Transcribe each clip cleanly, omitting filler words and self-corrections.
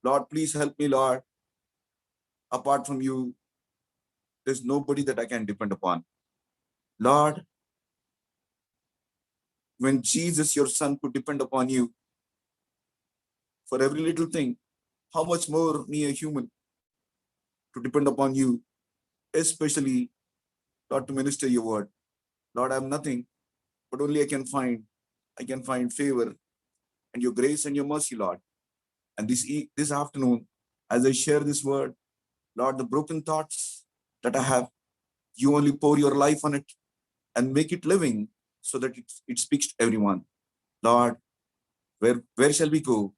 Lord, please help me, Lord. Apart from you, there's nobody that I can depend upon. Lord, when Jesus, your son, could depend upon you for every little thing, how much more me, a human, to depend upon you, especially, Lord, to minister your word. Lord, I'm nothing, but only I can find favor and your grace and your mercy, Lord. And this afternoon, as I share this word, Lord, the broken thoughts that I have, you only pour your life on it and make it living so that it speaks to everyone. Lord, where shall we go?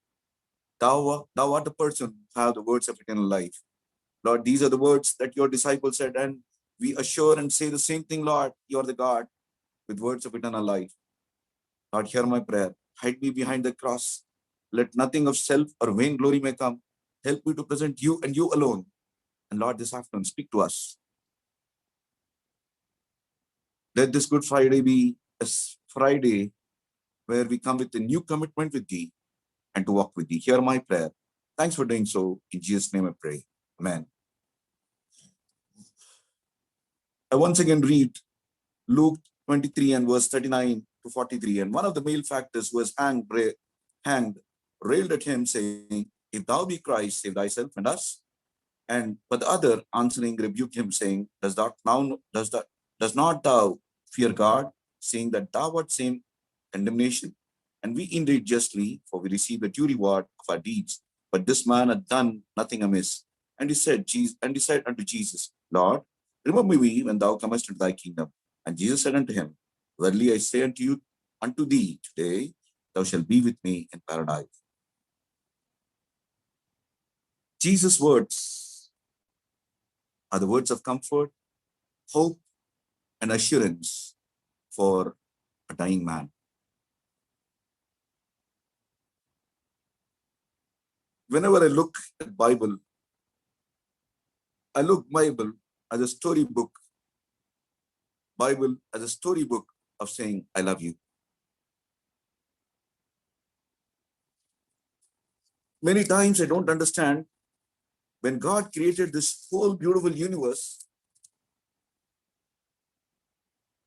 Thou art the person who have the words of eternal life. Lord, these are the words that your disciples said, and we assure and say the same thing, Lord. You are the God with words of eternal life. Lord, hear my prayer. Hide me behind the cross. Let nothing of self or vain glory may come. Help me to present you and you alone. And Lord, this afternoon, speak to us. Let this Good Friday be a Friday where we come with a new commitment with thee and to walk with thee. Hear my prayer. Thanks for doing so. In Jesus' name I pray. Amen. I once again read Luke 23 and verse 39 to 43. And one of the malefactors who was hanged railed at him, saying, If thou be Christ, save thyself and us. And but the other answering rebuked him, saying, Does not thou fear God, saying that thou art same condemnation? And we indeed justly, for we receive the due reward of our deeds. But this man hath done nothing amiss. And he said unto Jesus, Lord, remember me when thou comest into thy kingdom. And Jesus said unto him, Verily I say unto thee, today thou shalt be with me in paradise. Jesus' words are the words of comfort, hope, and assurance for a dying man. Whenever I look at Bible, I look Bible as a storybook, Bible as a storybook of saying, I love you. Many times I don't understand when God created this whole beautiful universe,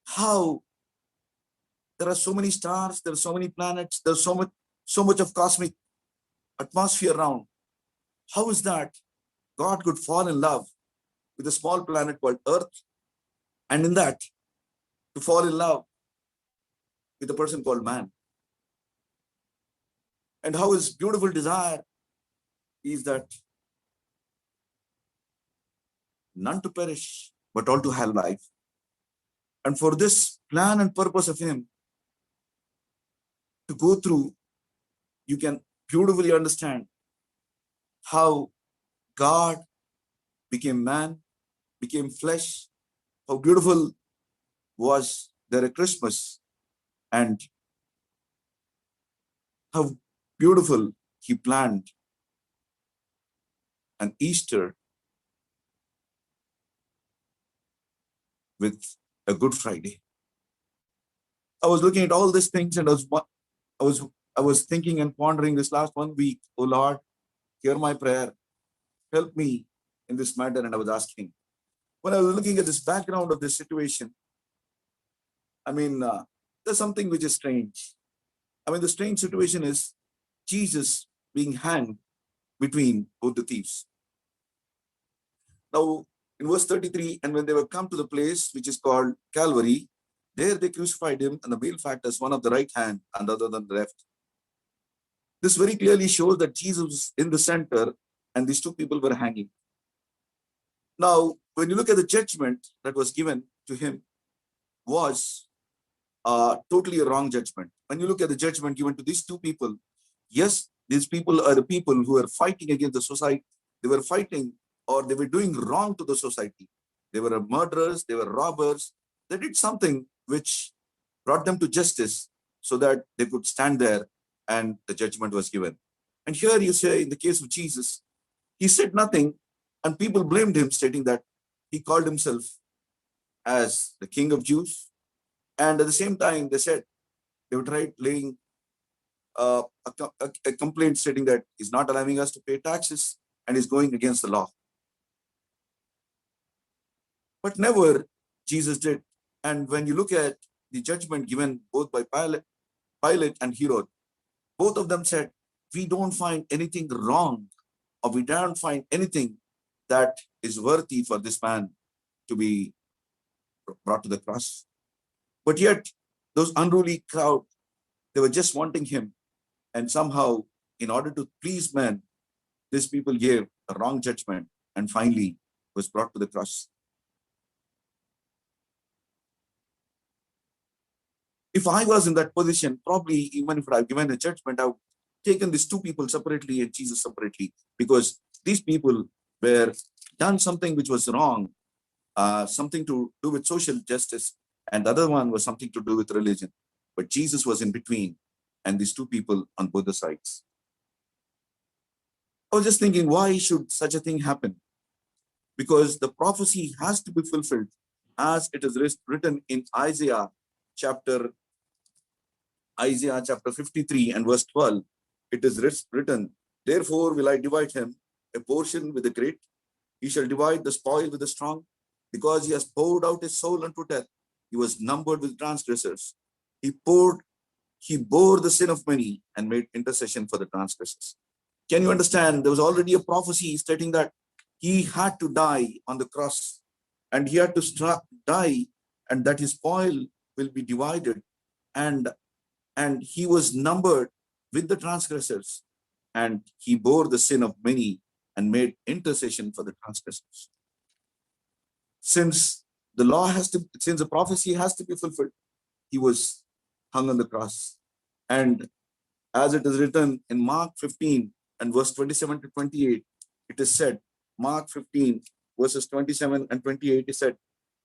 how there are so many stars, there are so many planets, there's so much of cosmic atmosphere around. How is that God could fall in love with a small planet called Earth, and in that to fall in love with a person called man? And how his beautiful desire is that none to perish, but all to have life. And for this plan and purpose of him to go through, you can beautifully understand how God became man, became flesh, how beautiful was there a Christmas, and how beautiful he planned an Easter with a Good Friday. I was looking at all these things, and I was thinking and pondering this last 1 week. Oh Lord, hear my prayer. Help me in this matter. And I was asking, when I was looking at this background of this situation, I mean, there's something which is strange. I mean, the strange situation is Jesus being hanged between both the thieves. Now, in verse 33, and when they were come to the place which is called Calvary, there they crucified him, and the malefactors, one of the right hand and the other than the left. This very clearly shows that Jesus was in the center and these two people were hanging. Now, when you look at the judgment that was given to him, was totally a wrong judgment. When you look at the judgment given to these two people, yes, these people are the people who are fighting against the society. They were fighting, or they were doing wrong to the society. They were murderers, they were robbers. They did something which brought them to justice so that they could stand there and the judgment was given. And here you say, in the case of Jesus, he said nothing and people blamed him, stating that he called himself as the King of Jews. And at the same time, they said, they were tried laying a complaint stating that he's not allowing us to pay taxes and is going against the law. But never Jesus did. And when you look at the judgment given both by Pilate and Herod, both of them said, we don't find anything wrong, or we don't find anything that is worthy for this man to be brought to the cross. But yet, those unruly crowd, they were just wanting him. And somehow, in order to please men, these people gave a wrong judgment and finally was brought to the cross. If I was in that position, probably even if I've given a judgment, I would taken these two people separately and Jesus separately, because these people were done something which was wrong, something to do with social justice, and the other one was something to do with religion. But Jesus was in between, and these two people on both the sides. I was just thinking, why should such a thing happen? Because the prophecy has to be fulfilled, as it is written in Isaiah chapter 53 and verse 12. It is written, therefore will I divide him a portion with the great. He shall divide the spoil with the strong, because he has poured out his soul unto death. He was numbered with transgressors. He bore the sin of many and made intercession for the transgressors. Can you understand? There was already a prophecy stating that he had to die on the cross, and he had to die, and that his spoil will be divided, and he was numbered with the transgressors, and he bore the sin of many and made intercession for the transgressors. Since the prophecy has to be fulfilled, he was hung on the cross. And as it is written in Mark 15 and verse 27 to 28, it is said, Mark 15 verses 27 and 28, it said,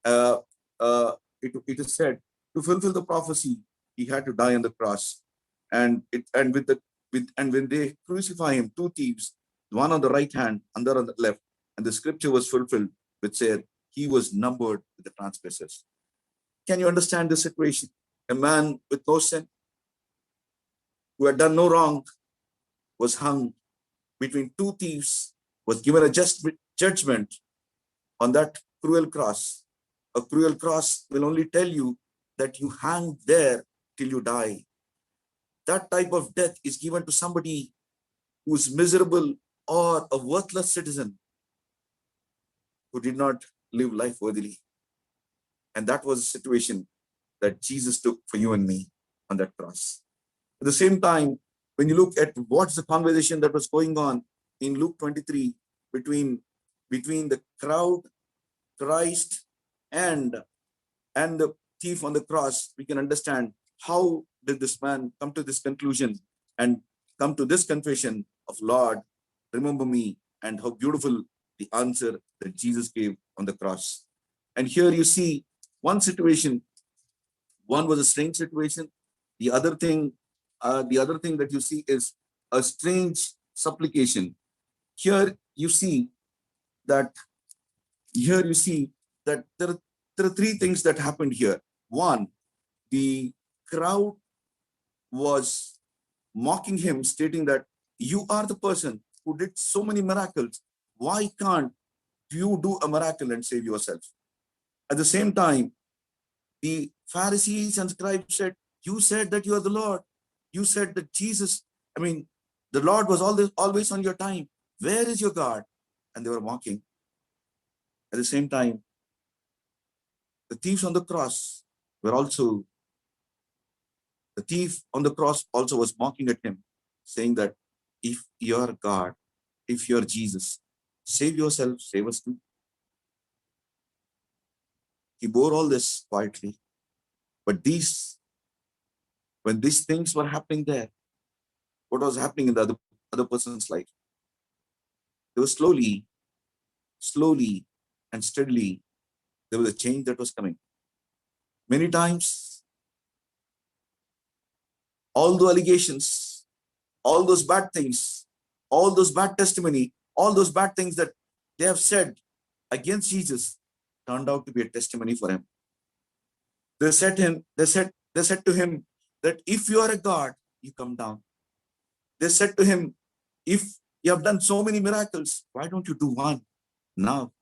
it is said, to fulfill the prophecy, he had to die on the cross. And when they crucify him, two thieves, one on the right hand, other on the left, and the scripture was fulfilled, which said he was numbered with the transgressors. Can you understand the situation? A man with no sin, who had done no wrong, was hung between two thieves, was given a just judgment on that cruel cross. A cruel cross will only tell you that you hang there till you die. That type of death is given to somebody who is miserable or a worthless citizen who did not live life worthily. And that was the situation that Jesus took for you and me on that cross. At the same time, when you look at what's the conversation that was going on in Luke 23 between the crowd, Christ, and the thief on the cross, we can understand how did this man come to this conclusion and come to this confession of, Lord, remember me, and how beautiful the answer that Jesus gave on the cross. And here you see one situation. One was a strange situation. The other thing that you see is a strange supplication. Here you see that there are three things that happened here. One, the crowd was mocking him, stating that you are the person who did so many miracles. Why can't you do a miracle and save yourself? At the same time, the Pharisees and scribes said, you said that you are the Lord. You said that the Lord was always on your time. Where is your God? And they were mocking. At the same time, the thieves on the cross the thief on the cross also was mocking at him, saying that if you're God, if you're Jesus, save yourself, save us too. He bore all this quietly. But when these things were happening there, what was happening in the other person's life? There was slowly and steadily, there was a change that was coming. Many times, all the allegations, all those bad things, all those bad testimony, all those bad things that they have said against Jesus turned out to be a testimony for him. They said to him that if you are a God, you come down. They said to him, if you have done so many miracles, why don't you do one now?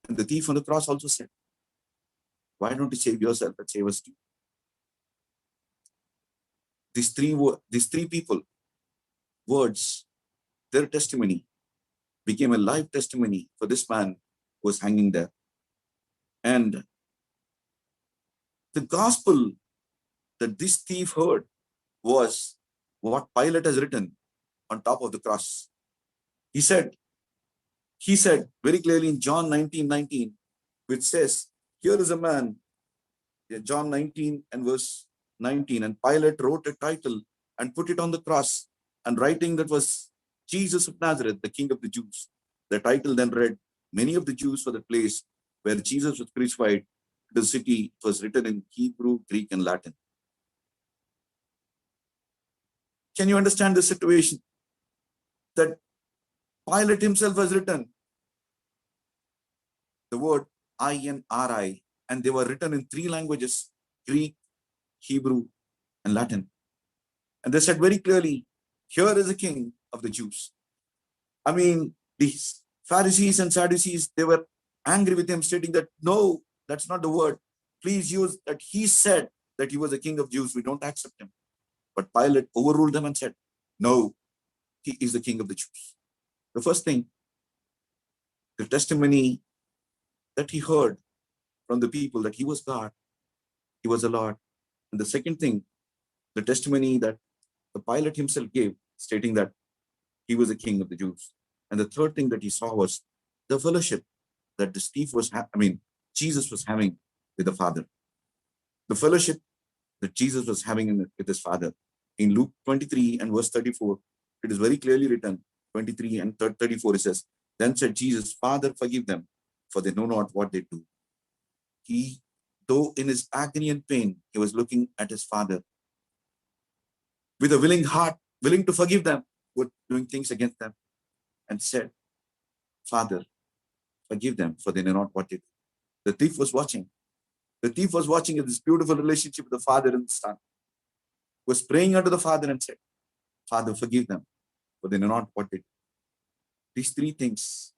And the thief on the cross also said, why don't you save yourself and save us too? These three people, words, their testimony became a live testimony for this man who was hanging there. And the gospel that this thief heard was what Pilate has written on top of the cross. He said very clearly in John 19:19, which says, here is a man, John 19 and verse 19, and Pilate wrote a title and put it on the cross, and writing that was Jesus of Nazareth, the King of the Jews. The title then read, many of the Jews for the place where Jesus was crucified. The city was written in Hebrew, Greek, and Latin. Can you understand the situation? That Pilate himself has written the word INRI, and they were written in three languages, Greek, Hebrew, and Latin. And they said very clearly, here is the King of the Jews. I mean, these Pharisees and Sadducees, they were angry with him, stating that, no, that's not the word. Please use that he said that he was the King of Jews. We don't accept him. But Pilate overruled them and said, no, he is the King of the Jews. The first thing, the testimony that he heard from the people that he was God, he was the Lord. And the second thing, the testimony that the Pilate himself gave, stating that he was the King of the Jews. And the third thing that he saw was the fellowship that this thief was, Jesus was having with the Father. The fellowship that Jesus was having with his Father. In Luke 23 and verse 34, it is very clearly written, 23 and 34, it says, then said Jesus, Father, forgive them, for they know not what they do. He, though in his agony and pain, he was looking at his Father with a willing heart, willing to forgive them who were doing things against them, and said, Father, forgive them, for they know not what they do. The thief was watching. The thief was watching this beautiful relationship with the Father and the Son. He was praying unto the Father and said, Father, forgive them, for they know not what they do. These three things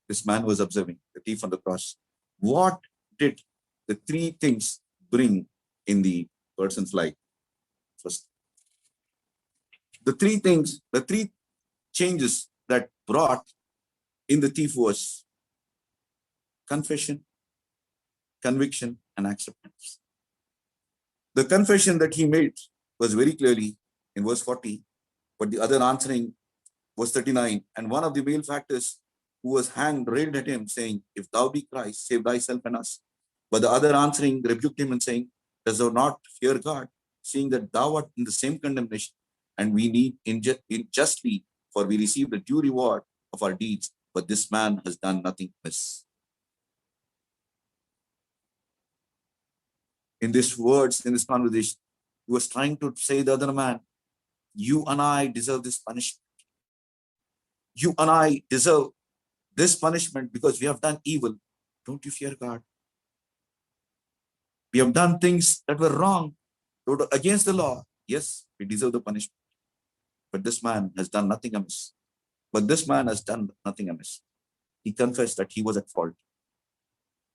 this man was observing, the thief on the cross. What did the three things bring in the person's life? First, the three changes that brought in the thief was confession, conviction, and acceptance. The confession that he made was very clearly in verse 40, but the other answering verse 39, and one of the malefactors who was hanged railed at him, saying, if thou be Christ, save thyself and us. But the other answering rebuked him and saying, does thou not fear God, seeing that thou art in the same condemnation, and we need unjustly, for we receive the due reward of our deeds, but this man has done nothing amiss. In these words, in this conversation, he was trying to say the other man, you and I deserve this punishment. You and I deserve this punishment because we have done evil. Don't you fear God? We have done things that were wrong, against the law. Yes, we deserve the punishment. But this man has done nothing amiss. He confessed that he was at fault.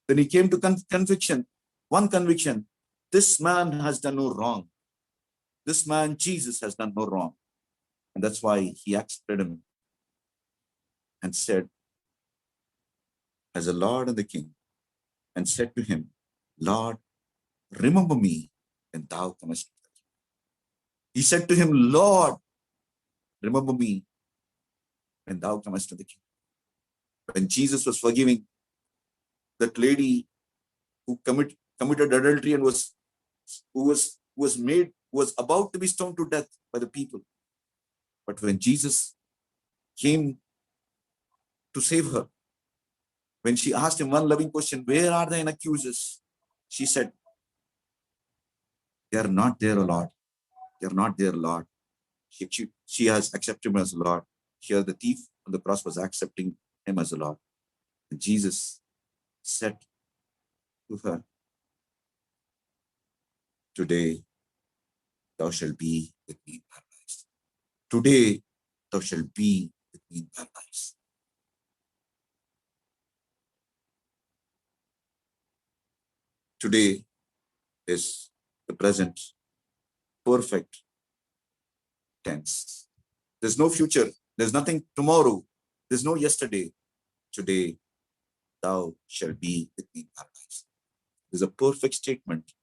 Then he came to conviction. One conviction. This man has done no wrong. This man, Jesus, has done no wrong. And that's why he accepted him and said, as the Lord and the King, and said to him, Lord, remember me when thou comest. He said to him, Lord, remember me when thou comest to the King. When Jesus was forgiving that lady who committed adultery and was about to be stoned to death by the people. But when Jesus came to save her, when she asked him one loving question, where are thine accusers? She said, they are not there, O Lord. They are not there, Lord. She has accepted him as Lord. Here the thief on the cross was accepting him as the Lord. And Jesus said to her, today thou shalt be with me in paradise. Today thou shalt be with me in paradise. Today is the present perfect tense. There's no future. There's nothing tomorrow. There's no yesterday. Today thou shalt be with me in paradise. There's a perfect statement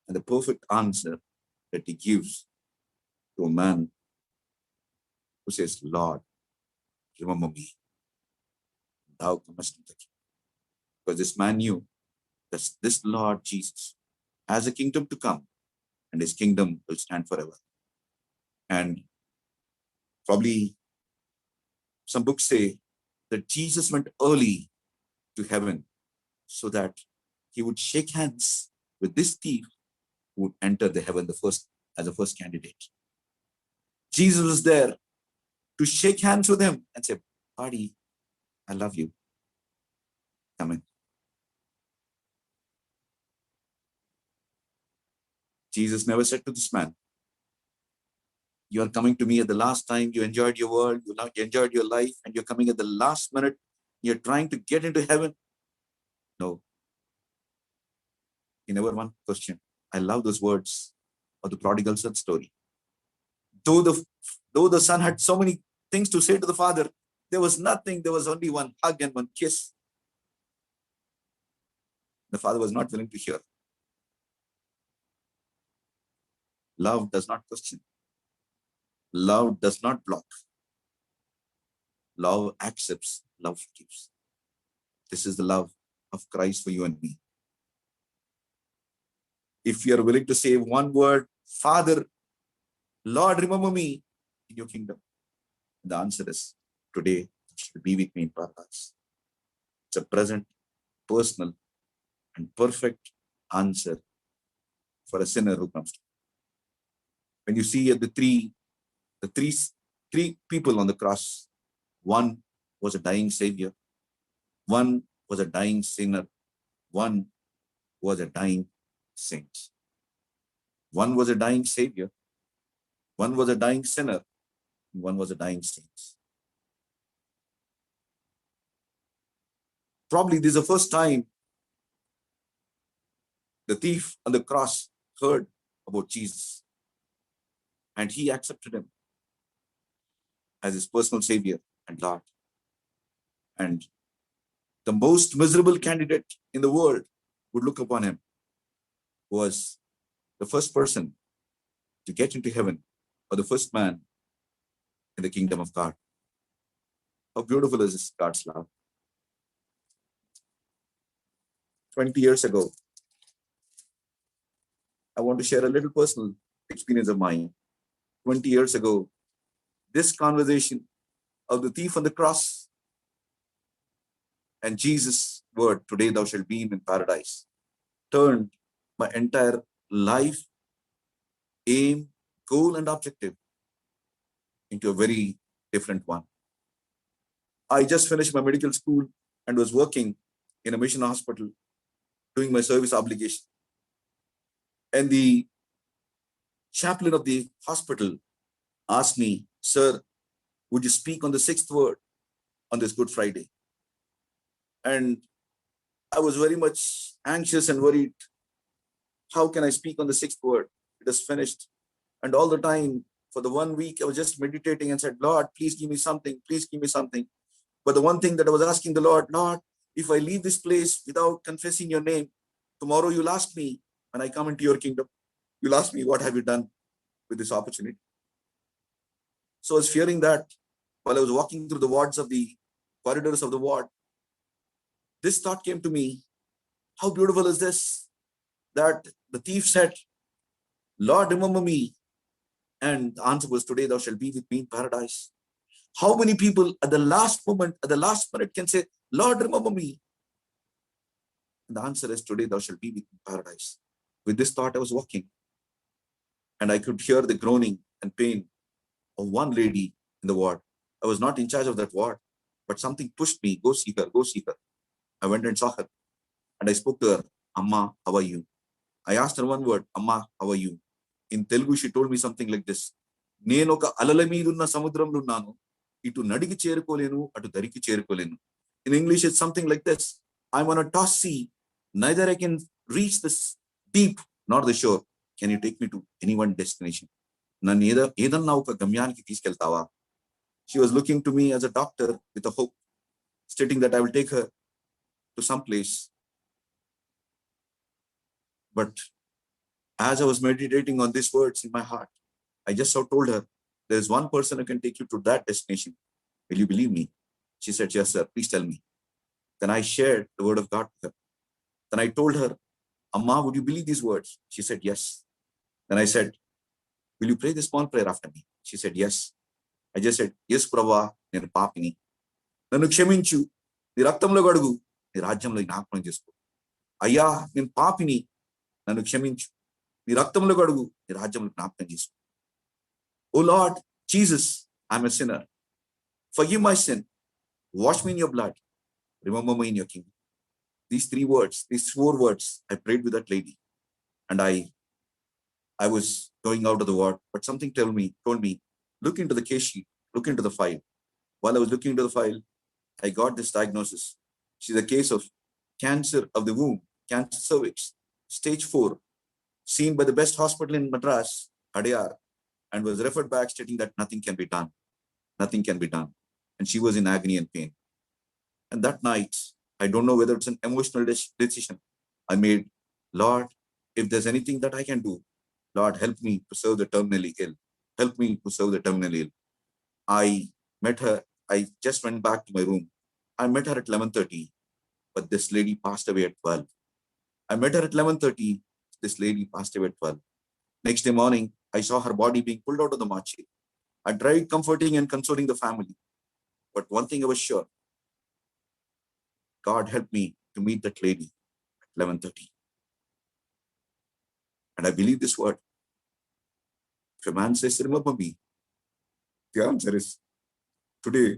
and the perfect answer that he gives to a man who says, Lord, remember me, thou comest into the kingdom. Because this man knew that this Lord Jesus has a kingdom to come and his kingdom will stand forever. And probably some books say that Jesus went early to heaven so that he would shake hands with this thief who would enter the heaven as the first candidate. Jesus was there to shake hands with him and say, buddy, I love you. Come in. Jesus never said to this man, you are coming to me at the last time, you enjoyed your world, you enjoyed your life, and you're coming at the last minute, you're trying to get into heaven. No. He never once questioned. I love those words of the prodigal son story. Though the son had so many things to say to the father, there was nothing, there was only one hug and one kiss. The father was not willing to hear. Love does not question. Love does not block. Love accepts, love forgives. This is the love of Christ for you and me. If you are willing to say one word, Father, Lord, remember me in your kingdom. The answer is, today, you should be with me in paradise. It's a present, personal, and perfect answer for a sinner who comes to you. When you see the three people on the cross, one was a dying savior, one was a dying sinner, one was a dying saint. One was a dying savior, one was a dying sinner, and one was a dying saint. Probably this is the first time the thief on the cross heard about Jesus, and he accepted him as his personal savior and Lord. And the most miserable candidate in the world would look upon him was the first person to get into heaven, or the first man in the kingdom of God. How beautiful is this God's love? 20 years ago, I want to share a little personal experience of mine. 20 years ago, this conversation of the thief on the cross and Jesus' word, today thou shalt be in paradise, turned my entire life, aim, goal, and objective into a very different one. I just finished my medical school and was working in a mission hospital, doing my service obligation. And the chaplain of the hospital asked me, sir, would you speak on the sixth word on this Good Friday? And I was very much anxious and worried. How can I speak on the sixth word? It is finished. And all the time, for the 1 week, I was just meditating and said, Lord, please give me something. Please give me something. But the one thing that I was asking the Lord, if I leave this place without confessing your name, tomorrow you'll ask me when I come into your kingdom. You'll ask me, what have you done with this opportunity? So I was fearing that while I was walking through the wards of the corridors of the ward, this thought came to me, how beautiful is this? That the thief said, Lord, remember me. And the answer was, today thou shalt be with me in paradise. How many people at the last moment, at the last minute can say, Lord, remember me? And the answer is, today thou shalt be with me in paradise. With this thought, I was walking. And I could hear the groaning and pain of one lady in the ward. I was not in charge of that ward, but something pushed me, go see her, go see her. I went and saw her. And I spoke to her, Amma, how are you? I asked her one word, Amma, how are you? In Telugu, she told me something like this. నేను ఒక అలల మీదున్న సముద్రంలో ఉన్నాను, ఇటు నడికి చేరుకోలేను, అటు దరికి చేరుకోలేను. In English, it's something like this. I'm on a tossed sea, neither I can reach this deep nor the shore. Can you take me to any one destination? నన్ను ఏదన్నా ఒక గమ్యానికి తీసుకెళ్తావా? She was looking to me as a doctor with a hope, stating that I will take her to some place. But as I was meditating on these words in my heart, I just told her, there is one person who can take you to that destination. Will you believe me? She said, yes, sir. Please tell me. Then I shared the word of God with her. Then I told her, Amma, would you believe these words? She said, yes. Then I said, will you pray this small prayer after me? She said, yes. I just said, yes, Prabha, నేను పాపిని. నన్ను క్షమించు, నీ రక్తంలో గడుగు, నీ రాజ్యంలో జ్ఞాపకం చేసుకో. అయ్యా, నేను పాపిని, నన్ను క్షమించు, నీ రక్తంలో గడుగు, నీ రాజ్యంలో జ్ఞాపకం చేసుకో. Oh Lord Jesus, I'm a sinner. Forgive my sin. Wash me in your blood. Remember me in your kingdom. These 4 words, I prayed with that lady. And I was going out of the ward, but something told me, look into the case sheet, look into the file. While I was looking into the file, I got this diagnosis. She's a case of cancer of the womb, cancer cervix, stage 4, seen by the best hospital in Madras, Adyar, and was referred back stating that nothing can be done. Nothing can be done. And she was in agony and pain. And that night, I don't know whether it's an emotional decision I made. Lord, if there's anything that I can do, Lord, help me to serve the terminally ill. Help me to serve the terminally ill. I met her. I just went back to my room. I met her at 11:30, but this lady passed away at 12. I met her at 11:30. This lady passed away at 12. Next day morning, I saw her body being pulled out of the mortuary. I tried comforting and consoling the family. But one thing I was sure, God helped me to meet that lady at 11:30. And I believe this word. If a man says, remember me, the answer is, today,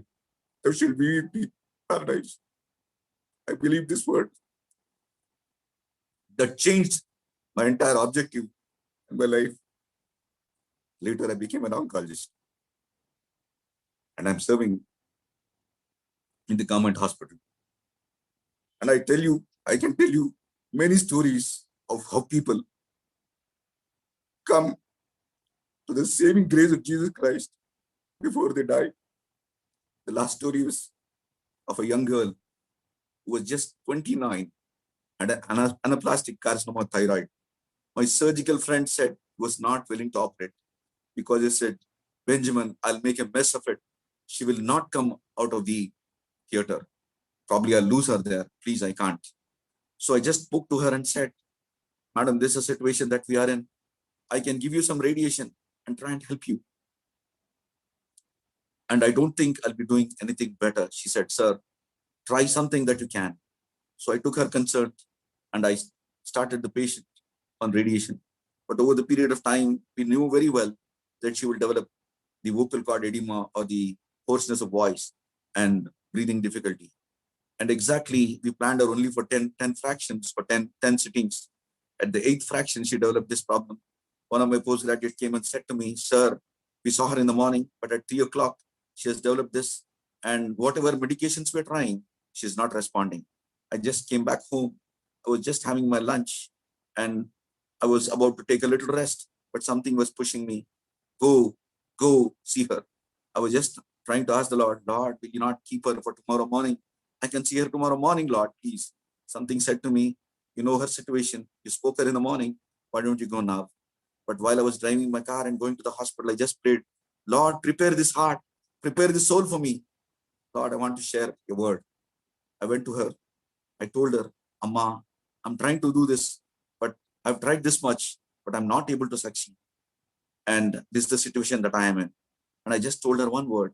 thou shalt be with me in paradise. I believe this word. That changed my entire objective in my life. Later, I became an oncologist. And I'm serving in the government hospital. And I can tell you many stories of how people come to the saving grace of Jesus Christ before they die. The last story was of a young girl who was just 29 and an anaplastic carcinoma thyroid. My surgical friend said he was not willing to operate because he said, Benjamin, I'll make a mess of it. She will not come out of the theater. Probably I'll lose her there. Please, I can't. So I just spoke to her and said, Madam, this is a situation that we are in. I can give you some radiation and try and help you. And I don't think I'll be doing anything better. She said, sir, try something that you can. So I took her consent and I started the patient on radiation. But over the period of time, we knew very well that she will develop the vocal cord edema or the hoarseness of voice and breathing difficulty. And exactly, we planned her only for 10 fractions or 10 sittings. At the 8th fraction, she developed this problem. One of my postgraduates came and said to me, sir, we saw her in the morning, but at 3 o'clock, she has developed this. And whatever medications we're trying, she's not responding. I just came back home. I was just having my lunch and I was about to take a little rest, but something was pushing me. Go see her. I was just trying to ask the Lord, Lord, will you not keep her for tomorrow morning? I can see her tomorrow morning, Lord, please. Something said to me, you know her situation. You spoke her in the morning. Why don't you go now? But while I was driving my car and going to the hospital, I just prayed, Lord, prepare this heart, prepare this soul for me. Lord, I want to share your word. I went to her. I told her, Amma, I'm trying to do this, but I've tried this much, but I'm not able to succeed. And this is the situation that I am in. And I just told her one word,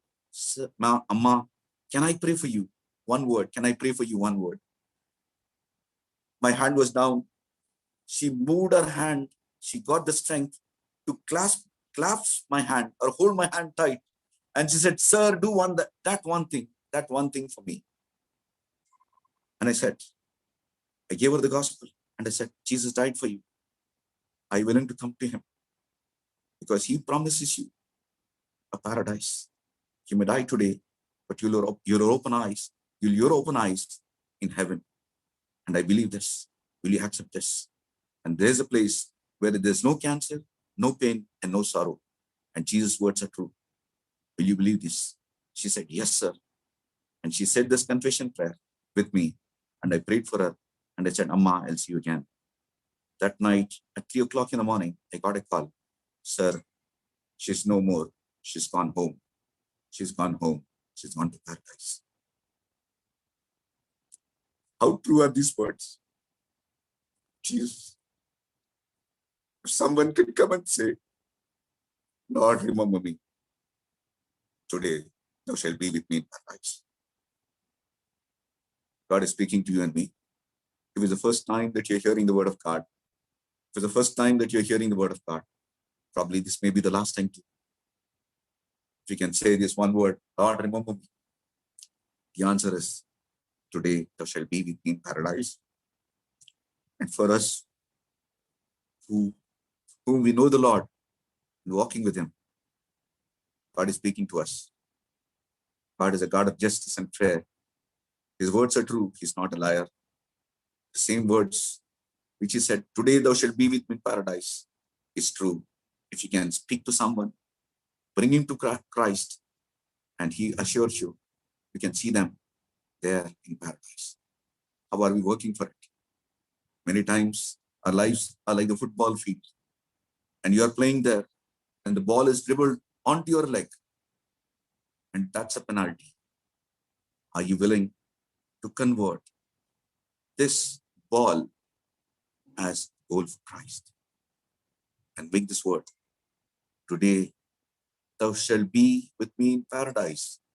Amma, can I pray for you? One word. Can I pray for you? One word. My hand was down. She moved her hand. She got the strength to clasp my hand or hold my hand tight. And she said, sir, do that one thing for me. And I said, I gave her the gospel and I said, Jesus died for you. Are you willing to come to him? because he promises you a paradise. You may die today, but you'll open eyes. You'll open eyes in heaven. And I believe this. Will you accept this? And there's a place where there's no cancer, no pain, and no sorrow. And Jesus' words are true. Will you believe this? She said, yes, sir. And she said this confession prayer with me. And I prayed for her. And I said, Amma, I'll see you again. That night at 3 o'clock in the morning, I got a call. Sir, she's no more. She's gone home. She's gone home. She's gone to paradise. How true are these words? Jesus. If someone can come and say, Lord, remember me. Today, thou shalt be with me in paradise. God is speaking to you and me. If it's the first time that you're hearing the word of God, if it's the first time that you're hearing the word of God, probably this may be the last time too. If you can say this one word, Lord, remember me. The answer is, today thou shalt be with me in paradise. And for us whom we know the Lord and walking with him, God is speaking to us. God is a God of justice and fair. His words are true. He's not a liar. The same words which he said, today thou shalt be with me in paradise, is true. If you can speak to someone, bring him to Christ, and he assures you, you can see them there in paradise. How are we working for it? Many times our lives are like the football field, and you are playing there, and the ball is dribbled onto your leg, and that's a penalty. Are you willing to convert this ball as goal for Christ and make this word, today thou shalt be with me in paradise?